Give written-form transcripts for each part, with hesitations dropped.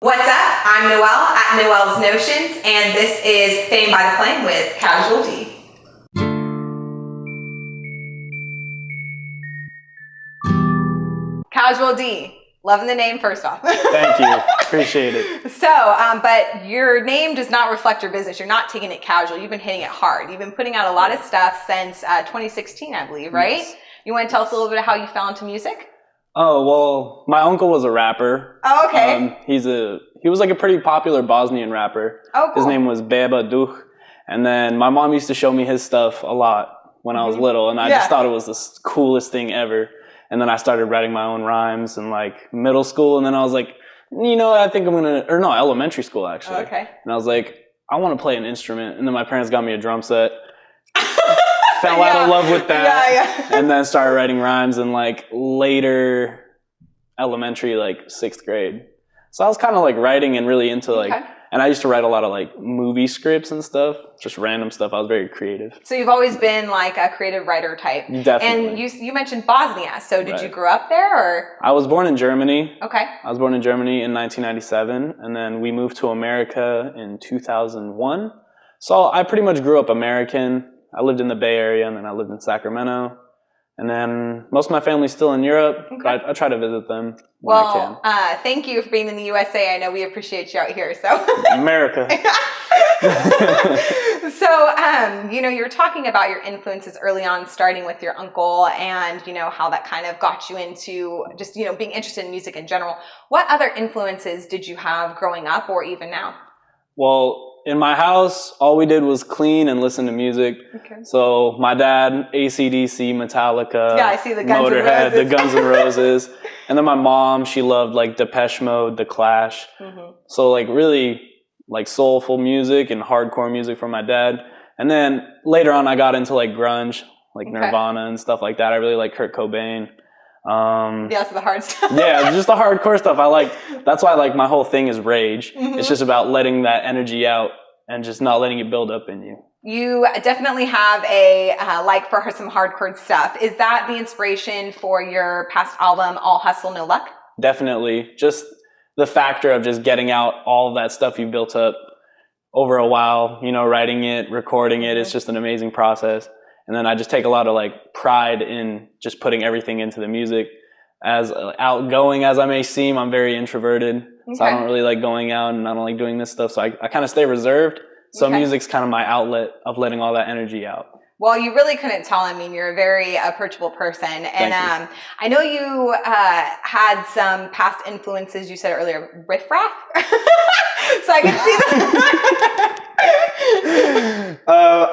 What's up? I'm Noelle at Noelle's Notions, and this is Fame by the Flame with Casual D. Casual D. Loving the name, first off. Thank you. Appreciate it. So, but your name does not reflect your business. You're not taking it casual. You've been hitting it hard. You've been putting out a lot of stuff since 2016, I believe, right? Yes. You want to tell us a little bit of how you fell into music? Oh, well, my uncle was a rapper. Oh, okay. He was like a pretty popular Bosnian rapper. Oh, cool. His name was Beba Duh. And then my mom used to show me his stuff a lot when I was little, and I just thought it was the coolest thing ever. And then I started writing my own rhymes in like middle school, and then I was like, you know, I think I'm gonna, or no, elementary school actually. Oh, okay. And I was like, I want to play an instrument. And then my parents got me a drum set. Fell out of love with that, and then started writing rhymes in like later elementary, like 6th grade. So I was kind of like writing and really into like, and I used to write a lot of like movie scripts and stuff, just random stuff. I was very creative. So you've always been like a creative writer type. Definitely. And you mentioned Bosnia. So did you grow up there or? I was born in Germany. Okay. I was born in Germany in 1997, and then we moved to America in 2001. So I pretty much grew up American. I lived in the Bay Area, and then I lived in Sacramento. And then most of my family's still in Europe, but I try to visit them when I can. Thank you for being in the USA. I know we appreciate you out here. So America. So, you know, you're talking about your influences early on, starting with your uncle and, you know, how that kind of got you into just, you know, being interested in music in general. What other influences did you have growing up or even now? Well, in my house, all we did was clean and listen to music. Okay. So my dad, AC/DC, Metallica, I see the Guns Motorhead, N' Roses. the Guns N' Roses. And then my mom, she loved like Depeche Mode, The Clash. So like really like soulful music and hardcore music from my dad. And then later on, I got into like grunge, like Nirvana and stuff like that. I really like Kurt Cobain. So the hard stuff. Yeah, just the hardcore stuff. That's why like my whole thing is rage. It's just about letting that energy out and just not letting it build up in you. You definitely have a like for some hardcore stuff. Is that the inspiration for your past album, All Hustle, No Luck? Definitely. Just the factor of just getting out all of that stuff you built up over a while, you know, writing it, recording it. It's just an amazing process. And then I just take a lot of like pride in just putting everything into the music. As outgoing as I may seem, I'm very introverted. So I don't really like going out and I don't like doing this stuff. So I kind of stay reserved. So music's kind of my outlet of letting all that energy out. Well, you really couldn't tell. I mean, you're a very approachable person. And I know you had some past influences. You said earlier, riffraff. So I can see that.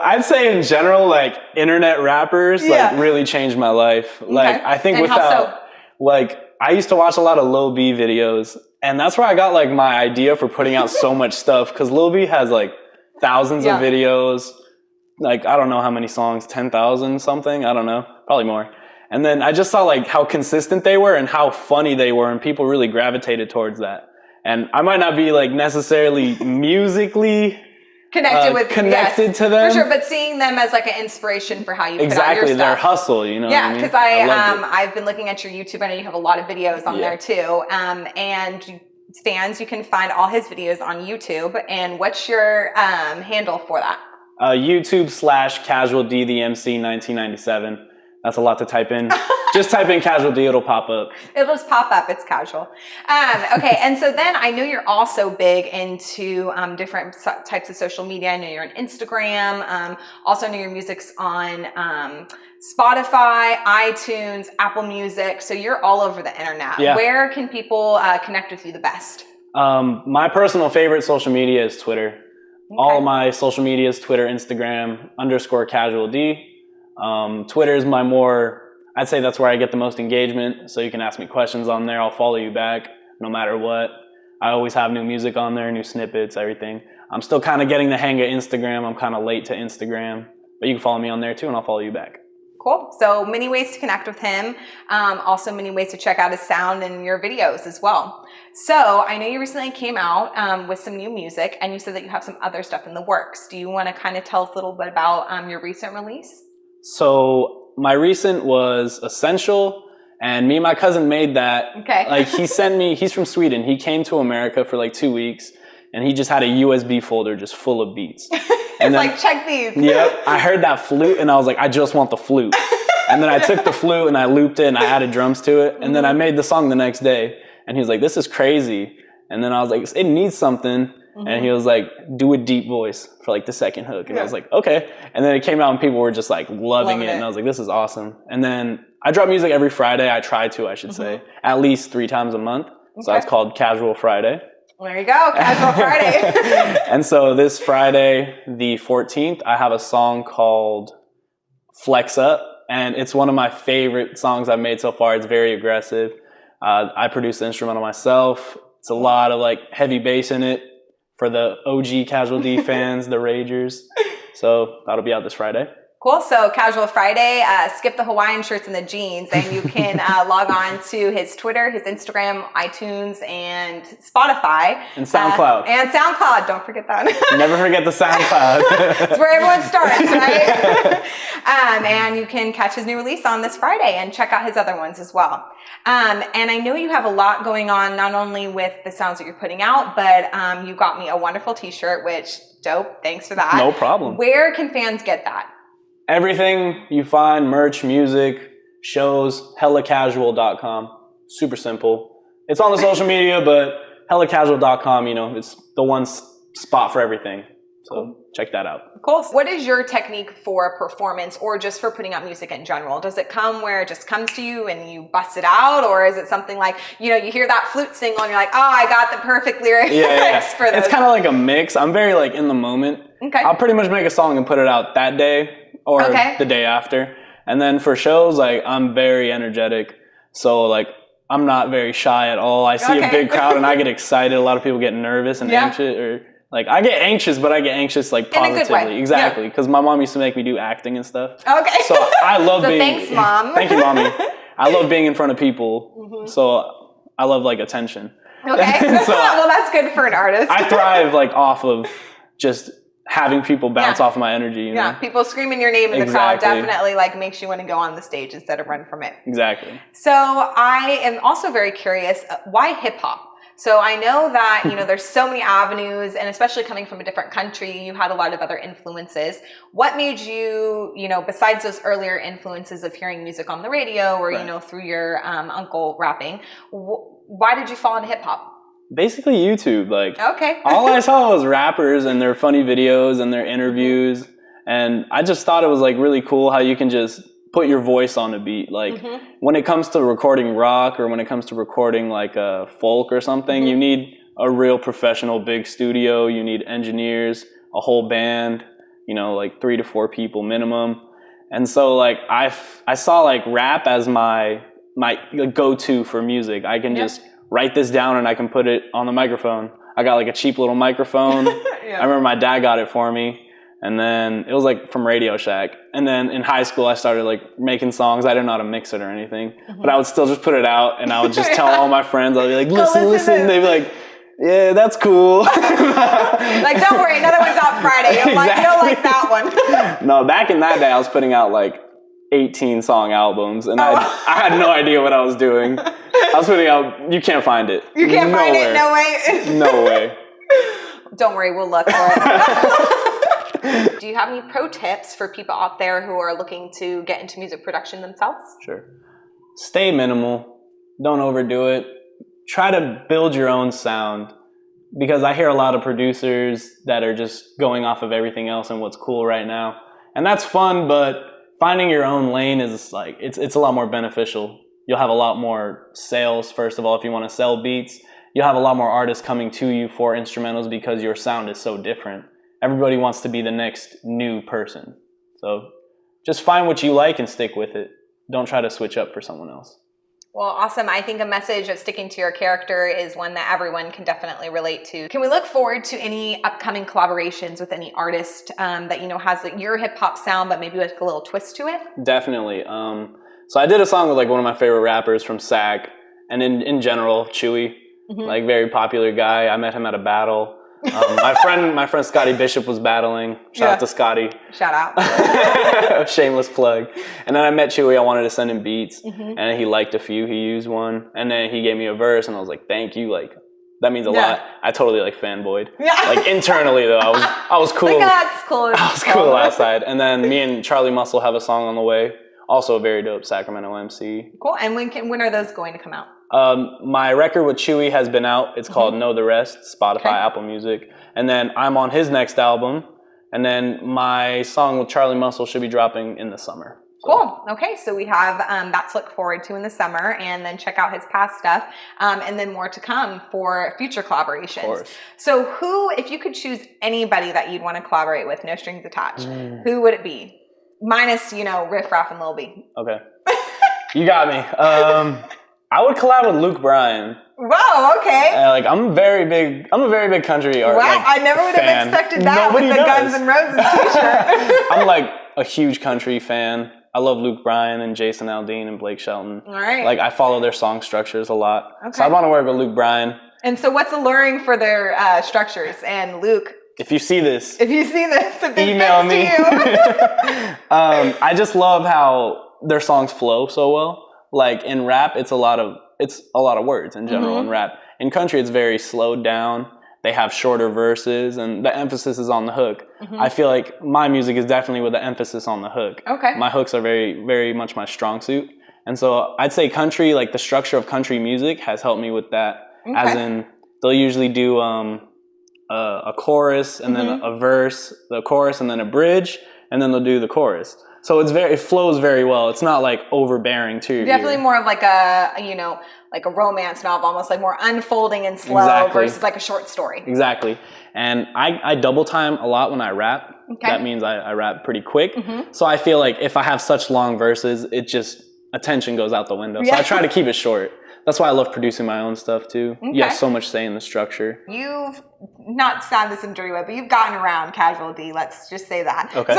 I'd say in general, like internet rappers, like really changed my life. Like I think like I used to watch a lot of Lil B videos, and that's where I got like my idea for putting out so much stuff. Cause Lil B has like thousands of videos. Like, I don't know how many songs, 10,000 something. I don't know, probably more. And then I just saw like how consistent they were and how funny they were, and people really gravitated towards that. And I might not be like necessarily musically connected to them. For sure, but seeing them as like an inspiration for how you put out your stuff. Their hustle, you know. Yeah, because I've been looking at your YouTube. I know you have a lot of videos on there too. And fans, you can find all his videos on YouTube. And what's your handle for that? YouTube/Casual D the MC 1997. That's a lot to type in. Just type in Casual D, it'll pop up. It'll just pop up, it's casual. Okay, and so then I know you're also big into different types of social media. I know you're on Instagram. Also know your music's on Spotify, iTunes, Apple Music. So you're all over the internet. Yeah. Where can people connect with you the best? My personal favorite social media is Twitter. Okay. All of my social media is Twitter, Instagram, _Casual D. Twitter is my I'd say that's where I get the most engagement. So you can ask me questions on there. I'll follow you back no matter what. I always have new music on there, new snippets, everything. I'm still kind of getting the hang of Instagram. I'm kind of late to Instagram, but you can follow me on there too, and I'll follow you back. Cool. So many ways to connect with him. Also many ways to check out his sound and your videos as well. So I know you recently came out with some new music, and you said that you have some other stuff in the works. Do you want to kind of tell us a little bit about your recent release? So my recent was Essential, And me and my cousin made that. Okay. Like he's from Sweden. He came to America for like 2 weeks and he just had a USB folder just full of beats. And then, like, check these. Yep. I heard that flute and I was like, I just want the flute. And then I took the flute and I looped it and I added drums to it. And then I made the song the next day. And he was like, this is crazy. And then I was like, it needs something. And he was like, do a deep voice for like the second hook. And I was like, okay. And then it came out and people were just like loving it. And I was like, this is awesome. And then I drop music every Friday. I try to, I should say, at least 3 times a month. So it's called Casual Friday. There you go, Casual Friday. And so this Friday, the 14th, I have a song called Flex Up. And it's one of my favorite songs I've made so far. It's very aggressive. I produced the instrumental myself. It's a lot of like heavy bass in it for the OG Casual D fans, the Ragers. So that'll be out this Friday. Cool. So Casual Friday, skip the Hawaiian shirts and the jeans, and you can log on to his Twitter, his Instagram, iTunes, and Spotify. And SoundCloud. And SoundCloud. Don't forget that. Never forget the SoundCloud. It's where everyone starts, right? And you can catch his new release on this Friday and check out his other ones as well. And I know you have a lot going on, not only with the sounds that you're putting out, but you got me a wonderful t-shirt, which dope. Thanks for that. No problem. Where can fans get that? Everything you find, merch, music, shows, hellacasual.com. Super simple. It's on the social media, but hellacasual.com, you know, it's the one spot for everything. So check that out. Cool. What is your technique for performance or just for putting out music in general? Does it come where it just comes to you and you bust it out? Or is it something like, you know, you hear that flute single and you're like, oh, I got the perfect lyrics for this? It's kind of like a mix. I'm very like in the moment. Okay. I'll pretty much make a song and put it out that day or the day after. And then for shows, like I'm very energetic. So like I'm not very shy at all. I see a big crowd and I get excited. A lot of people get nervous and anxious, or like I get anxious, but I get anxious like positively. In a good way. Exactly. Because my mom used to make me do acting and stuff. Okay. So I love being. Thanks, Mom. Thank you, Mommy. I love being in front of people. So I love like attention. Okay. So, well, that's good for an artist. I thrive like off of just having people bounce off of my energy. You know? People screaming your name in the crowd definitely like makes you want to go on the stage instead of run from it. Exactly. So I am also very curious, why hip hop? So I know that, you know, there's so many avenues, and especially coming from a different country, you had a lot of other influences. What made you, you know, besides those earlier influences of hearing music on the radio or, you know, through your uncle rapping, why did you fall into hip hop? Basically YouTube. Like, okay. all I saw was rappers and their funny videos and their interviews. And I just thought it was like really cool how you can just put your voice on a beat. Like when it comes to recording rock or when it comes to recording like a folk or something, you need a real professional big studio. You need engineers, a whole band, you know, like 3 to 4 people minimum. And so like I saw like rap as my go-to for music. I can just write this down and I can put it on the microphone. I got like a cheap little microphone. I remember my dad got it for me. And then it was like from Radio Shack. And then in high school, I started like making songs. I didn't know how to mix it or anything, but I would still just put it out and I would just tell all my friends, I'd be like, listen. They'd be like, yeah, that's cool. Like, don't worry, another one's out Friday. You don't like that one. No, back in that day, I was putting out like 18 song albums and I had no idea what I was doing. I was putting out, you can't find it. You can't find it, no way. No way. Don't worry, we'll look for it. Do you have any pro tips for people out there who are looking to get into music production themselves? Sure. Stay minimal. Don't overdo it. Try to build your own sound, because I hear a lot of producers that are just going off of everything else and what's cool right now. And that's fun, but finding your own lane is like, it's a lot more beneficial. You'll have a lot more sales, first of all, if you want to sell beats. You'll have a lot more artists coming to you for instrumentals because your sound is so different. Everybody wants to be the next new person. So just find what you like and stick with it. Don't try to switch up for someone else. Well, awesome. I think a message of sticking to your character is one that everyone can definitely relate to. Can we look forward to any upcoming collaborations with any artist that, you know, has like your hip hop sound, but maybe with a little twist to it? Definitely. So I did a song with like one of my favorite rappers from SAC, and in general, Chewy, like very popular guy. I met him at a battle. My friend Scotty Bishop was battling. Shout out to Scotty. Shout out. Shameless plug. And then I met Chewy. I wanted to send him beats, and he liked a few. He used one, and then he gave me a verse, and I was like, "Thank you." Like, that means a lot. I totally like fanboyed. Yeah. Like internally though, I was cool. Like, that's cool. I was cool outside. And then me and Charlie Muscle have a song on the way. Also a very dope Sacramento MC. Cool. And when are those going to come out? My record with Chewy has been out. It's called Know the Rest, Spotify, Apple Music. And then I'm on his next album. And then my song with Charlie Muscle should be dropping in the summer. Cool. Okay, so we have that to look forward to in the summer, and then check out his past stuff, and then more to come for future collaborations. Of course. So who, if you could choose anybody that you'd want to collaborate with, no strings attached, who would it be? Minus, Riff Raff and Lil B. Okay. You got me. I would collab with Luke Bryan. Wow, okay. I'm a very big country artist. Wow, I never would have expected that with the Guns N' Roses t-shirt. I'm like a huge country fan. I love Luke Bryan and Jason Aldean and Blake Shelton. All right. Like, I follow their song structures a lot. Okay. So I want to work with Luke Bryan. And so what's alluring for their structures? And Luke, if you see this, email me. I just love how their songs flow so well. Like in rap, it's a lot of words in general in rap. In country, it's very slowed down. They have shorter verses, and the emphasis is on the hook. I feel like my music is definitely with the emphasis on the hook. Okay. My hooks are very, very much my strong suit. And so I'd say country, like the structure of country music has helped me with that. Okay. As in, they'll usually do a chorus and then a verse, the chorus and then a bridge, and then they'll do the chorus. So it flows very well. It's not like overbearing too. Definitely more of like a romance novel, almost like more unfolding and slow versus like a short story. Exactly. And I double time a lot when I rap. Okay. That means I rap pretty quick. So I feel like if I have such long verses, attention goes out the window. So I try to keep it short. That's why I love producing my own stuff too. Okay. You have so much say in the structure. You've not sound this in a dirty way, but you've gotten around Casual D. Let's just say that. Okay.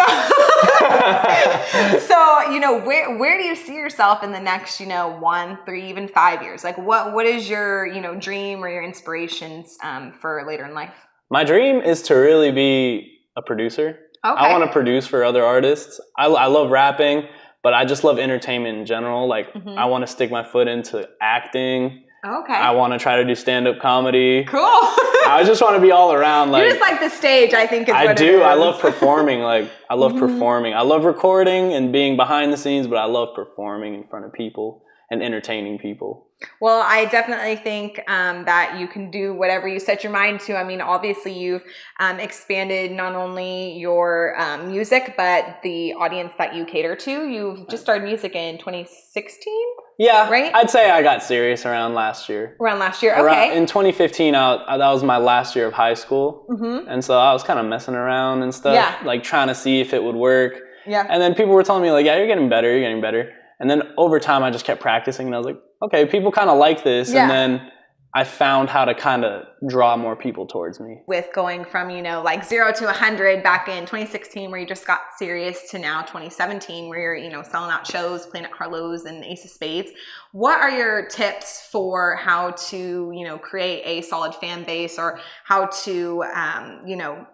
So where do you see yourself in the next 1, 3, even 5 years? Like what is your dream or your inspirations for later in life? My dream is to really be a producer. Okay. I want to produce for other artists. I love rapping. But I just love entertainment in general. Like, I want to stick my foot into acting. Okay. I want to try to do stand-up comedy. Cool. I just want to be all around. Like, you just like the stage, I think is what I do. It is. I love performing. Like, I love performing. I love recording and being behind the scenes, but I love performing in front of people and entertaining people. Well, I definitely think that you can do whatever you set your mind to. I mean, obviously you've expanded not only your music, but the audience that you cater to. You've just started music in 2016? Yeah, right? I'd say I got serious around last year. Around last year, okay. In 2015, that was my last year of high school. And so I was kind of messing around and stuff, like trying to see if it would work. Yeah. And then people were telling me like, yeah, you're getting better. And then over time, I just kept practicing, and I was like, okay, people kind of like this. Yeah. And then I found how to kind of draw more people towards me. With going from, 0 to 100 back in 2016, where you just got serious, to now 2017, where you're, selling out shows, playing at Harlow's and Ace of Spades. What are your tips for how to, create a solid fan base, or how to,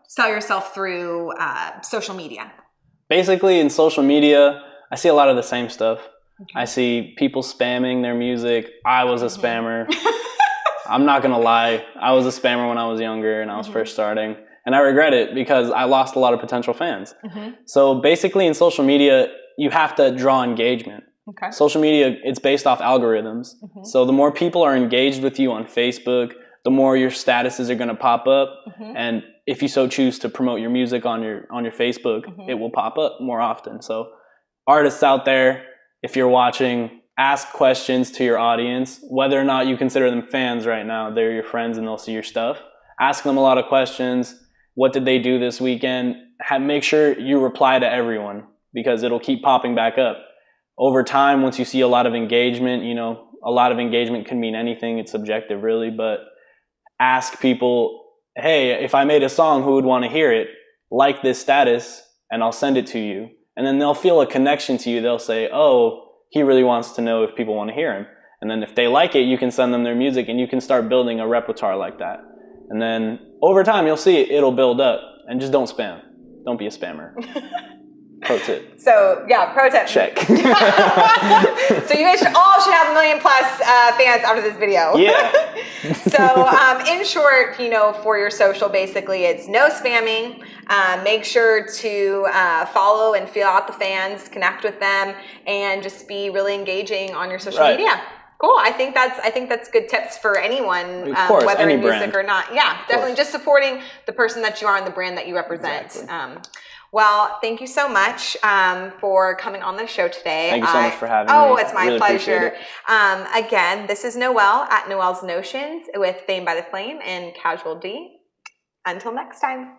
sell yourself through social media? Basically, in social media, I see a lot of the same stuff. Okay. I see people spamming their music. I was a spammer. I'm not going to lie. I was a spammer when I was younger and I was first starting. And I regret it because I lost a lot of potential fans. So basically in social media, you have to draw engagement. Okay. Social media, it's based off algorithms. So the more people are engaged with you on Facebook, the more your statuses are going to pop up. And if you so choose to promote your music on your Facebook, it will pop up more often. So artists out there, if you're watching, ask questions to your audience, whether or not you consider them fans right now. They're your friends and they'll see your stuff. Ask them a lot of questions. What did they do this weekend? Make sure you reply to everyone because it'll keep popping back up. Over time, once you see a lot of engagement, a lot of engagement can mean anything. It's subjective really, but ask people, hey, if I made a song, who would want to hear it? Like this status and I'll send it to you. And then they'll feel a connection to you. They'll say, oh, he really wants to know if people want to hear him. And then if they like it, you can send them their music and you can start building a repertoire like that. And then over time, you'll see it'll build up. And just don't spam. Don't be a spammer. Pro tip. So yeah, pro tip. Check. So you guys all should have 1 million plus fans after this video. Yeah. So in short, you know, for your social, basically it's no spamming. Make sure to follow and feel out the fans, connect with them, and just be really engaging on your social media. Cool. I think that's good tips for anyone, whether in music or not. Yeah, definitely just supporting the person that you are and the brand that you represent. Exactly. Well, thank you so much for coming on the show today. Thank you so much for having me. Oh, it's my pleasure. Again, this is Noelle at Noelle's Notions with Fame by the Flame and Casual D. Until next time.